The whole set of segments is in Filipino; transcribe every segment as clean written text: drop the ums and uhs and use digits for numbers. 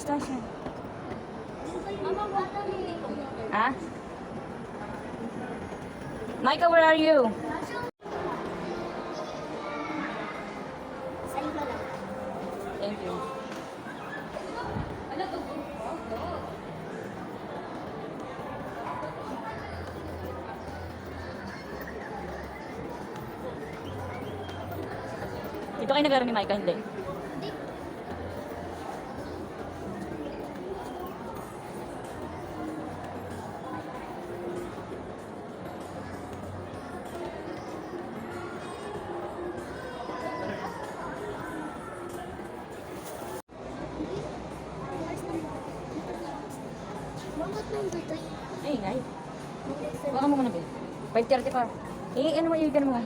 Stasha. Ha? Micah, where are you? Thank you. Dito kayo naglaro ni Micah, hindi? Ay, ngay. Baka mo muna, be. 5:30 pa. Eh, ano mo, iigan mo.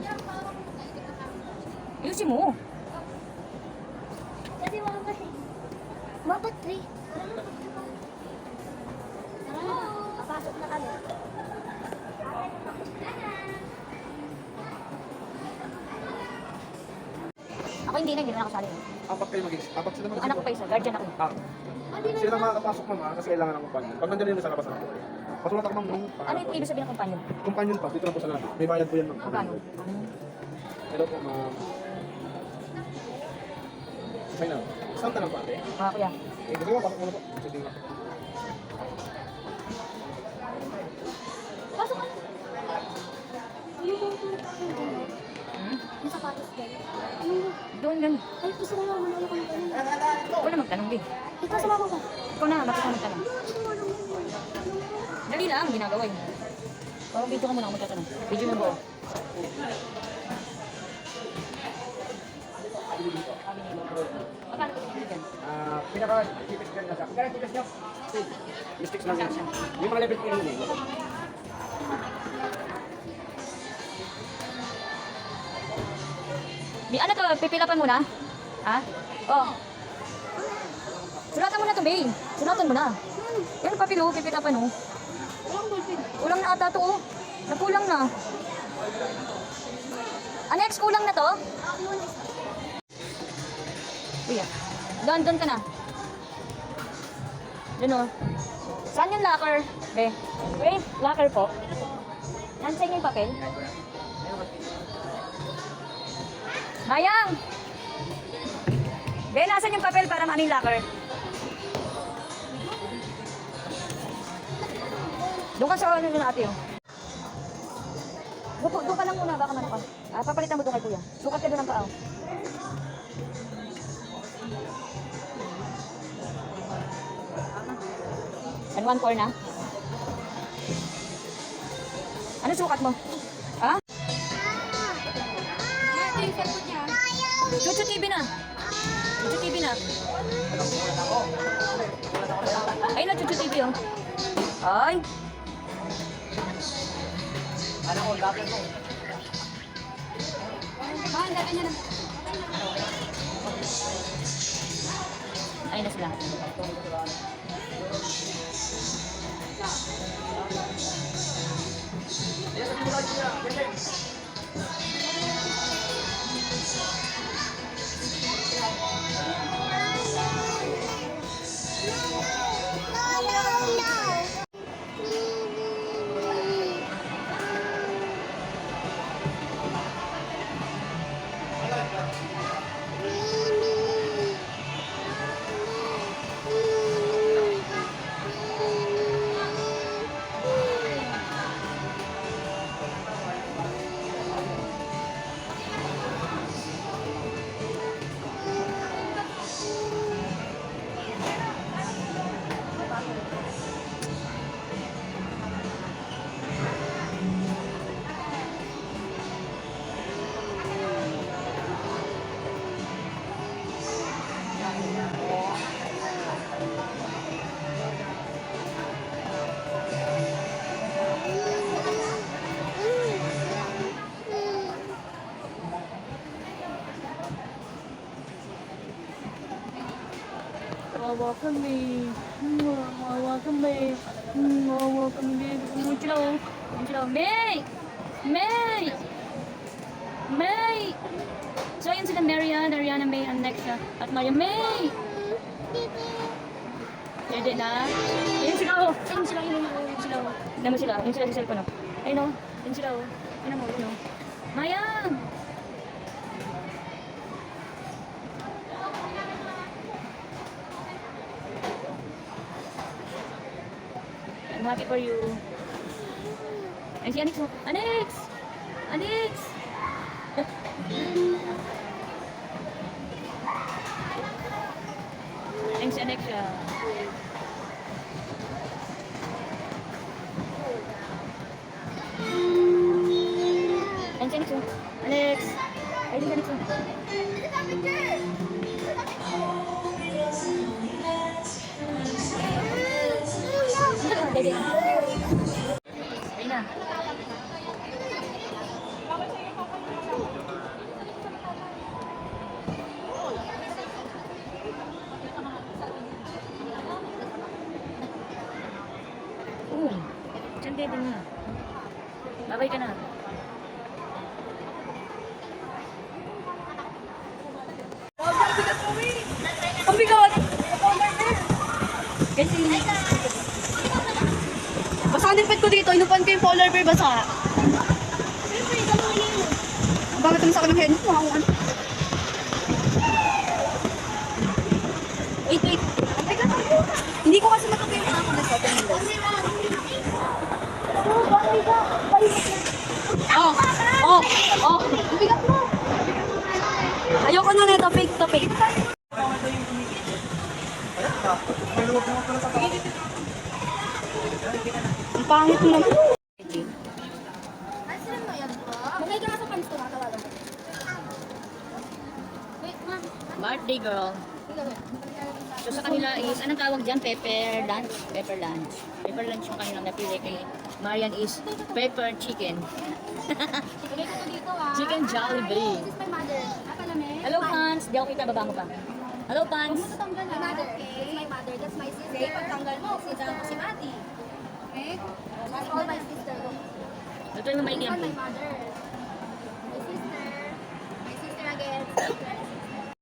Ayusin mo. Kasi mabot 3. Papasok na kami. Ako hindi na nakasali. Apat kayo apat sila mag-isa. Anak ko pa isa, guardian ako. Sila na makakapasok mama kasi kailangan ng companion. Pag nandiyan yun sa labas na ako. Pasulat ako ma'am nung Ano yung ibig sabihin ng companion? companion pa, dito lang po sa labi. May bayad po yan ma'am. Magkano? Hello po ma'am. Okay na. Saan tanong po ate? Mga kuya. Eh, gusto mo, pasok muna po. Sige nga. Pasok ka. Yung sapatos dyan. Doon, gan. Ay, gusto mo naman ako ng ganun. Wala magtanong, be. Ikaw sa mama ko. Ikaw na, bakit ka magtanong? Dali lang, ginagawa yun. Parang video ka muna ako magtatanong. Video mo ba? Magkano ko dyan? Pinaka-tipis dyan na siya. Magkano tipis nyo? Mistakes lang yan. Yung mga level 3 yun eh. Di, ano to? Pipilapan mo na? Ha? Oh. Sulatan mo na to, Bay. Sulatan mo na. Yan, papilo, pipilapan oh. Walang ballpen. Kulang na ata to oh. Nakulang na. Next, kulang na to? Kuya. Doon ka na. Doon oh. Saan yung locker? Be. Wait, locker po. Nandiyan yung papel? Mayang! Be, nasan yung papel para maano yung locker? Doon ka sa ano na ate oh. Doon ka lang muna, baka ano ka. Papalitan mo doon kay kuya. Sukat ka doon ng paa oh. And 1-4 na? Ano sukat mo? Ha? Chuchu TV na. Chuchu TV na. Ayun na, Chuchu TV oh. Ay. Ano ko, lapit mo. Ayun na sila. Wawa kami. Wawa kami. Wawa kami. Muncul. Muncul. May! May! May! So, yun sila Marian, Ariana May, and Nexa. At Maria May! Hindi na. Ayun sila oh. Ayun sila, ayun sila oh. Naman sila, ayun sila sa cellphone oh. Ayun oh, ayun sila oh. Ayun mo, ayun oh. Mayang! I'm happy for you. Ay, si Anix mo. Anix! Anix! Ayun si Anix siya. Ayun si Anix mo. Alex! Ayun si Anix mo. Dede. Ayun na. Diyan dede na. Babay ka na. Ang bigat! Kasi Basa ang nipit ko dito. Inupan ko yung polar bear basa. Bakit naman sa akin ng head mo? Ano? Wait, wait. Ang bigat ako. Hindi ko kasi matutuyo yung ako nag-open windows. Oh! Oh! Oh! Ang bigat mo! Ayoko na nito. Fake to fake. Ang pangit mo naman. Magay ka nga sa pants ko, nakatawagan ko. Wait, ma. birthday girl. So sa kanila is, anong tawag dyan? Pepper lunch? Pepper lunch. Pepper lunch yung kanilang napili kay Marian is pepper chicken. Magay ko to dito ah. Chicken Jollibee. This is my mother. Apalame. Hello, Pans. Di ako kita, baba mo pa. Hello, Pans. Tatanggal na. Mother. That's my mother. That's my sister. Pagtanggal mo, sister mo si Mati. Okay? That's all my sister. Ito yung This maigi one ang my mother. My sister. My sister again.